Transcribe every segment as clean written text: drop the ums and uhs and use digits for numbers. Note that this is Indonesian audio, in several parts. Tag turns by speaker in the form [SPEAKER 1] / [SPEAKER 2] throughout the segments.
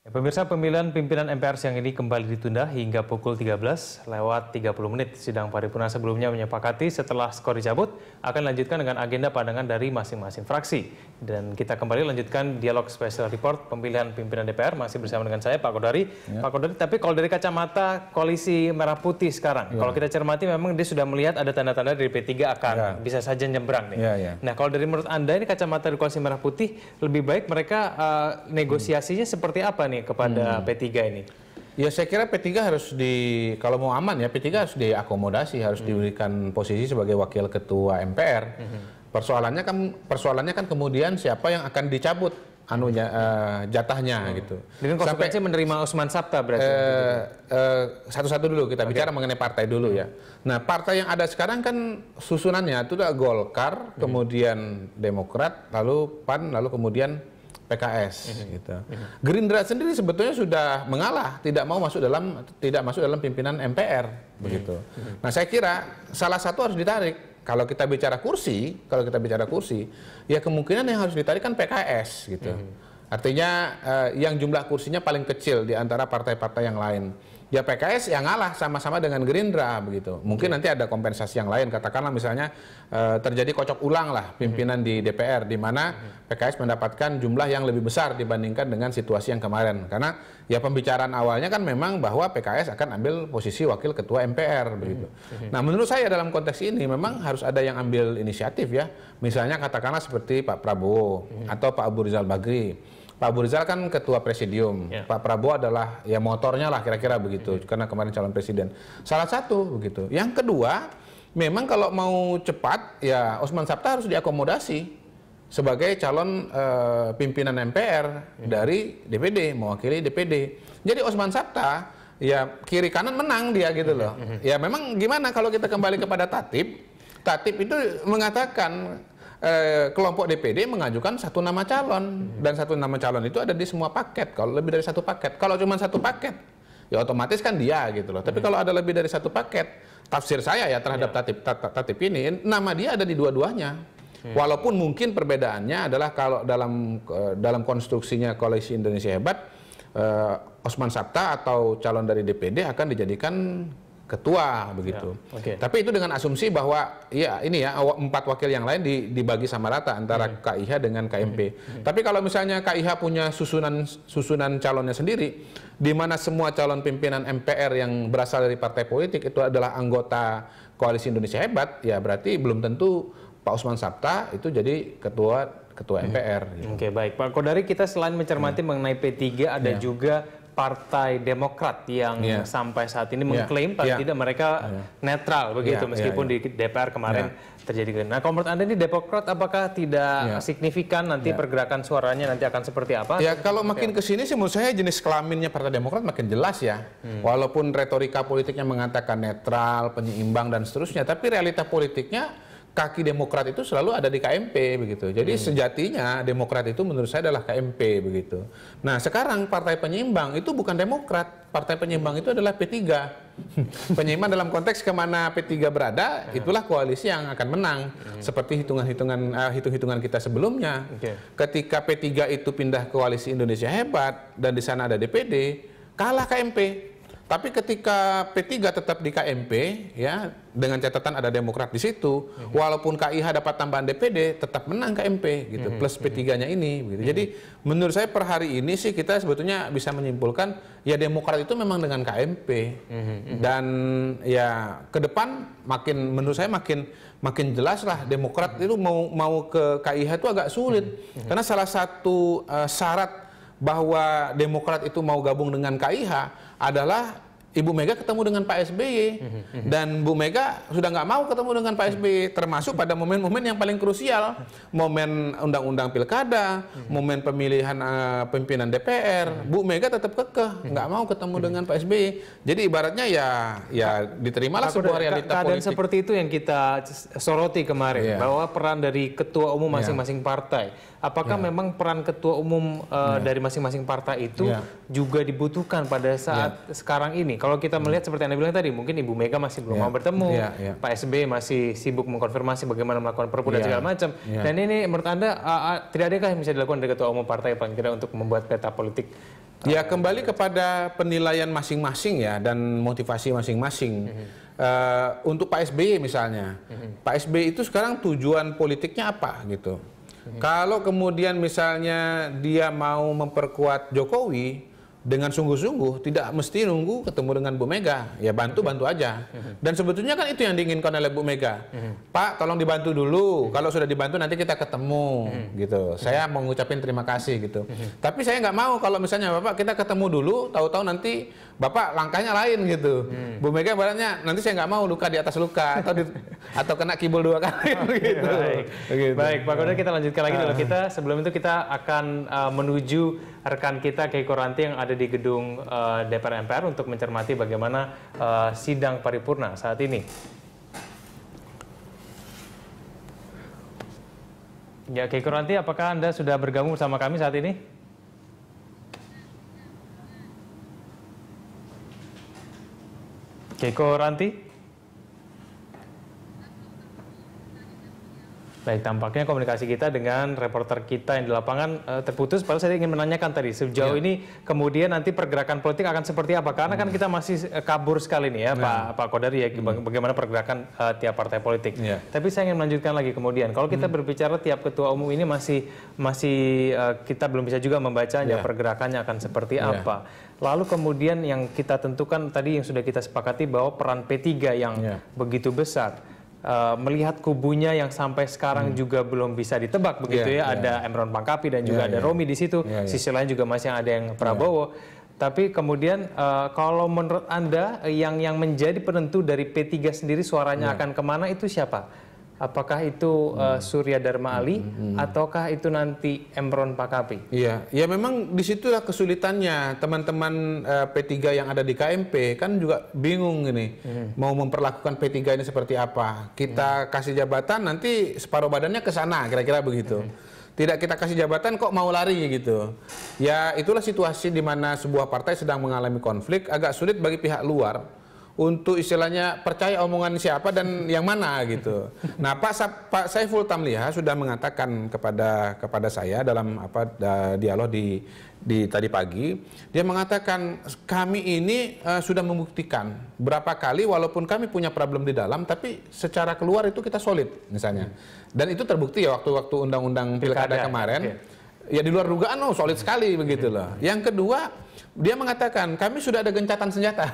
[SPEAKER 1] Ya, pemirsa, pemilihan pimpinan MPR siang ini kembali ditunda hingga pukul 13 lewat 30 menit. Sidang paripurna sebelumnya menyepakati setelah skor dicabut akan lanjutkan dengan agenda pandangan dari masing-masing fraksi. Dan kita kembali lanjutkan dialog special report pemilihan pimpinan DPR masih bersama dengan saya Pak Kodari. Ya. Pak Kodari, tapi kalau dari kacamata koalisi merah putih sekarang, kalau kita cermati memang dia sudah melihat ada tanda-tanda dari P3 akan bisa saja nyebrang nih. Nah, kalau dari menurut Anda ini kacamata dari koalisi merah putih lebih baik mereka negosiasinya seperti apa nih kepada P3 ini?
[SPEAKER 2] Ya, saya kira P3 harus kalau mau aman ya, P3 harus diakomodasi, harus diberikan posisi sebagai wakil ketua MPR. Persoalannya kan kemudian siapa yang akan dicabut jatahnya gitu.
[SPEAKER 1] Dengan konsekuensi menerima Osman Sabta berarti.
[SPEAKER 2] Satu-satu dulu kita bicara mengenai partai dulu ya. Nah, partai yang ada sekarang kan susunannya itu adalah Golkar, kemudian Demokrat, lalu PAN, lalu kemudian PKS gitu. Gerindra sendiri sebetulnya sudah mengalah, tidak masuk dalam pimpinan MPR begitu. Nah, saya kira salah satu harus ditarik. Kalau kita bicara kursi, ya kemungkinan yang harus ditarik kan PKS gitu. Artinya yang jumlah kursinya paling kecil di antara partai-partai yang lain. Ya PKS yang ngalah sama-sama dengan Gerindra begitu. Mungkin nanti ada kompensasi yang lain, katakanlah misalnya terjadi kocok ulang lah pimpinan di DPR, di mana PKS mendapatkan jumlah yang lebih besar dibandingkan dengan situasi yang kemarin. Karena ya pembicaraan awalnya kan memang bahwa PKS akan ambil posisi wakil ketua MPR begitu. Nah, menurut saya dalam konteks ini memang harus ada yang ambil inisiatif ya. Misalnya katakanlah seperti Pak Prabowo atau Pak Abu Rizal Bakri. Pak Abu Rizal kan ketua presidium, Pak Prabowo adalah ya motornya lah kira-kira begitu, karena kemarin calon presiden. Salah satu begitu. Yang kedua, memang kalau mau cepat ya Osman Sabta harus diakomodasi sebagai calon pimpinan MPR dari DPD, mewakili DPD. Jadi Osman Sabta ya kiri kanan menang dia gitu loh. Ya memang gimana kalau kita kembali kepada Tatip itu mengatakan kelompok DPD mengajukan satu nama calon, dan satu nama calon itu ada di semua paket. Kalau lebih dari satu paket, kalau cuma satu paket ya otomatis kan dia gitu loh. Tapi kalau ada lebih dari satu paket, tafsir saya ya terhadap Tatip ini, nama dia ada di dua-duanya. Walaupun mungkin perbedaannya adalah kalau dalam konstruksinya Koalisi Indonesia Hebat, Osman Sabta atau calon dari DPD akan dijadikan ketua begitu. Tapi itu dengan asumsi bahwa ya ini ya 4 wakil yang lain dibagi sama rata antara KIH dengan KMP. Tapi kalau misalnya KIH punya susunan calonnya sendiri, di mana semua calon pimpinan MPR yang berasal dari partai politik itu adalah anggota Koalisi Indonesia Hebat, ya berarti belum tentu Pak Osman Sabta itu jadi ketua MPR. Gitu.
[SPEAKER 1] Oke, baik Pak Kodari, kita selain mencermati mengenai P3 ada juga Partai Demokrat yang sampai saat ini mengklaim paling tidak mereka netral begitu meskipun di DPR kemarin terjadi. Nah, kalau menurut Anda ini Demokrat apakah tidak signifikan nanti pergerakan suaranya nanti akan seperti apa?
[SPEAKER 2] Ya, kalau makin ke sini sih menurut saya jenis kelaminnya Partai Demokrat makin jelas ya. Walaupun retorika politiknya mengatakan netral, penyeimbang dan seterusnya, tapi realita politiknya kaki Demokrat itu selalu ada di KMP begitu. Jadi sejatinya Demokrat itu menurut saya adalah KMP begitu. Nah, sekarang partai penyeimbang itu bukan Demokrat. Partai penyeimbang itu adalah P3. Penyeimbang dalam konteks kemana P3 berada, itulah koalisi yang akan menang. Seperti hitung-hitungan kita sebelumnya. Ketika P3 itu pindah ke Koalisi Indonesia Hebat dan di sana ada DPD, kalah KMP. Tapi ketika P3 tetap di KMP, ya dengan catatan ada Demokrat di situ, walaupun KIH dapat tambahan DPD, tetap menang KMP, gitu, plus P3-nya ini. Gitu. Jadi menurut saya per hari ini sih kita sebetulnya bisa menyimpulkan, ya Demokrat itu memang dengan KMP, dan ya ke depan menurut saya makin jelas lah Demokrat itu mau ke KIH itu agak sulit, karena salah satu syarat bahwa Demokrat itu mau gabung dengan KIH adalah Ibu Mega ketemu dengan Pak SBY, dan Bu Mega sudah nggak mau ketemu dengan Pak SBY, termasuk pada momen-momen yang paling krusial, momen undang-undang pilkada, momen pemilihan pimpinan DPR, Bu Mega tetap kekeh nggak mau ketemu dengan Pak SBY. Jadi ibaratnya ya diterimalah sebuah realita
[SPEAKER 1] keadaan
[SPEAKER 2] politik.
[SPEAKER 1] seperti itu yang kita soroti kemarin, bahwa peran dari ketua umum masing-masing partai. Apakah memang peran ketua umum dari masing-masing partai itu juga dibutuhkan pada saat sekarang ini? Kalau kita melihat seperti Anda bilang tadi, mungkin Ibu Mega masih belum mau bertemu, Pak SBY masih sibuk mengkonfirmasi bagaimana melakukan perpu dan segala macam. Dan ini menurut Anda tidak adakah yang bisa dilakukan dari ketua umum partai paling tidak untuk membuat peta politik
[SPEAKER 2] Ya kembali kepada penilaian masing-masing ya dan motivasi masing-masing. Untuk Pak SBY misalnya, Pak SBY itu sekarang tujuan politiknya apa gitu. Kalau kemudian misalnya dia mau memperkuat Jokowi dengan sungguh-sungguh, tidak mesti nunggu ketemu dengan Bu Mega, ya bantu-bantu aja. Dan sebetulnya kan itu yang diinginkan oleh Bu Mega. Pak, tolong dibantu dulu. Kalau sudah dibantu nanti kita ketemu, gitu. Saya mau ngucapin terima kasih gitu. Tapi saya nggak mau kalau misalnya Bapak kita ketemu dulu, tahu-tahu nanti Bapak langkahnya lain gitu. Bu Mega baratnya nanti saya nggak mau luka di atas luka atau kena kibul 2 kali gitu.
[SPEAKER 1] Baik, baik Pak Kodari, kita lanjutkan lagi dulu. Sebelum itu kita akan menuju rekan kita Keiko Ranti yang ada di gedung DPR MPR untuk mencermati bagaimana sidang paripurna saat ini. Ya, Keiko Ranti, apakah Anda sudah bergabung bersama kami saat ini? Keiko Ranti? Baik, tampaknya komunikasi kita dengan reporter kita yang di lapangan terputus. Padahal saya ingin menanyakan tadi, sejauh ini kemudian nanti pergerakan politik akan seperti apa? Karena kan kita masih kabur sekali nih ya, Pak Kodari, ya, bagaimana pergerakan tiap partai politik. Tapi saya ingin melanjutkan lagi kemudian. Kalau kita berbicara tiap ketua umum ini masih kita belum bisa juga membacanya, pergerakannya akan seperti apa. Lalu kemudian yang kita tentukan tadi yang sudah kita sepakati bahwa peran P3 yang begitu besar. Melihat kubunya yang sampai sekarang juga belum bisa ditebak begitu ya, ada Emron Pangkapi dan juga ada Romi di situ, sisi lain juga masih ada yang Prabowo. Tapi kemudian kalau menurut Anda yang menjadi penentu dari P3 sendiri suaranya akan kemana itu siapa? Apakah itu Surya Dharma Ali ataukah itu nanti Emron Pangkapi? Iya,
[SPEAKER 2] ya memang disitulah kesulitannya teman-teman P3 yang ada di KMP kan juga bingung ini mau memperlakukan P3 ini seperti apa. Kita kasih jabatan nanti separuh badannya ke sana, kira-kira begitu. Tidak kita kasih jabatan kok mau lari gitu. Ya itulah situasi di mana sebuah partai sedang mengalami konflik, agak sulit bagi pihak luar untuk istilahnya percaya omongan siapa dan yang mana gitu. Nah, Pak Saiful Tamliha sudah mengatakan kepada saya dalam dialog di tadi pagi, dia mengatakan kami ini sudah membuktikan berapa kali walaupun kami punya problem di dalam, tapi secara keluar itu kita solid misalnya. Dan itu terbukti ya waktu Undang-Undang Pilkada kemarin. Ya di luar dugaan, solid sekali begitu loh. Yang kedua, dia mengatakan kami sudah ada gencatan senjata.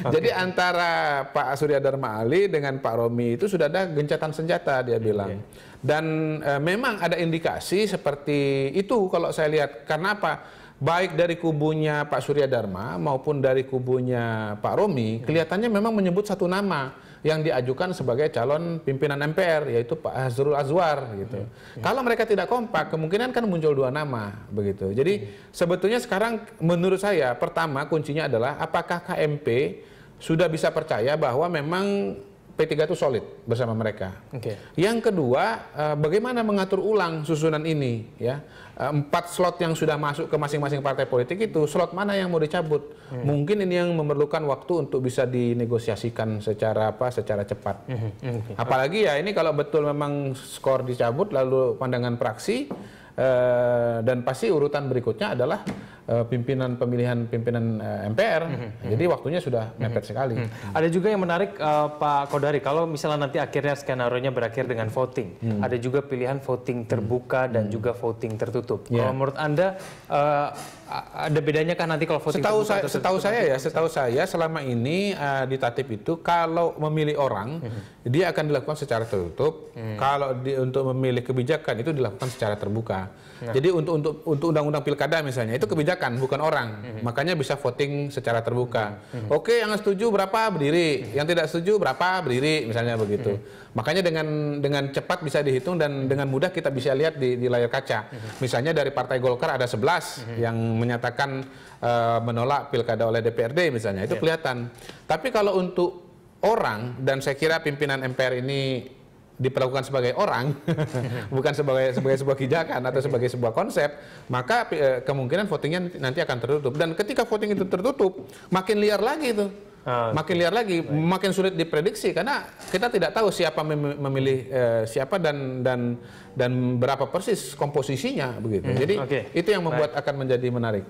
[SPEAKER 2] Jadi antara Pak Surya Dharma Ali dengan Pak Romi itu sudah ada gencatan senjata, dia bilang. Dan memang ada indikasi seperti itu kalau saya lihat. Karena apa? Baik dari kubunya Pak Surya Dharma maupun dari kubunya Pak Romi, kelihatannya memang menyebut satu nama yang diajukan sebagai calon pimpinan MPR, yaitu Pak Hasrul Azwar gitu. Kalau mereka tidak kompak, kemungkinan kan muncul 2 nama begitu. Jadi sebetulnya sekarang menurut saya pertama kuncinya adalah apakah KMP sudah bisa percaya bahwa memang P3 itu solid bersama mereka. Yang kedua, bagaimana mengatur ulang susunan ini ya. 4 slot yang sudah masuk ke masing-masing partai politik itu, slot mana yang mau dicabut? Mungkin ini yang memerlukan waktu untuk bisa dinegosiasikan secara cepat. Apalagi ya ini kalau betul memang skor dicabut lalu pandangan praksi dan pasti urutan berikutnya adalah pemilihan pimpinan MPR. Jadi waktunya sudah mepet sekali.
[SPEAKER 1] Ada juga yang menarik Pak Kodari, kalau misalnya nanti akhirnya skenario-nya berakhir dengan voting, ada juga pilihan voting terbuka dan juga voting tertutup. Kalau menurut Anda ada bedanya kan nanti kalau voting terbuka?
[SPEAKER 2] Setahu saya selama ini di Tatip itu kalau memilih orang dia akan dilakukan secara tertutup. Kalau untuk memilih kebijakan itu dilakukan secara terbuka. Jadi untuk undang-undang pilkada misalnya itu kebijakan bukan orang, makanya bisa voting secara terbuka. Oke, yang setuju berapa berdiri, yang tidak setuju berapa berdiri, misalnya begitu. Makanya dengan cepat bisa dihitung dan dengan mudah kita bisa lihat di layar kaca. Misalnya dari Partai Golkar ada 11 yang menyatakan menolak pilkada oleh DPRD misalnya, itu kelihatan. Tapi kalau untuk orang, dan saya kira pimpinan MPR ini diperlakukan sebagai orang, bukan sebagai sebuah kebijakan atau sebagai sebuah konsep, maka kemungkinan votingnya nanti akan tertutup. Dan ketika voting itu tertutup, makin liar lagi itu. Makin liar lagi, makin sulit diprediksi karena kita tidak tahu siapa memilih siapa dan berapa persis komposisinya begitu. Jadi itu yang membuat akan menjadi menarik.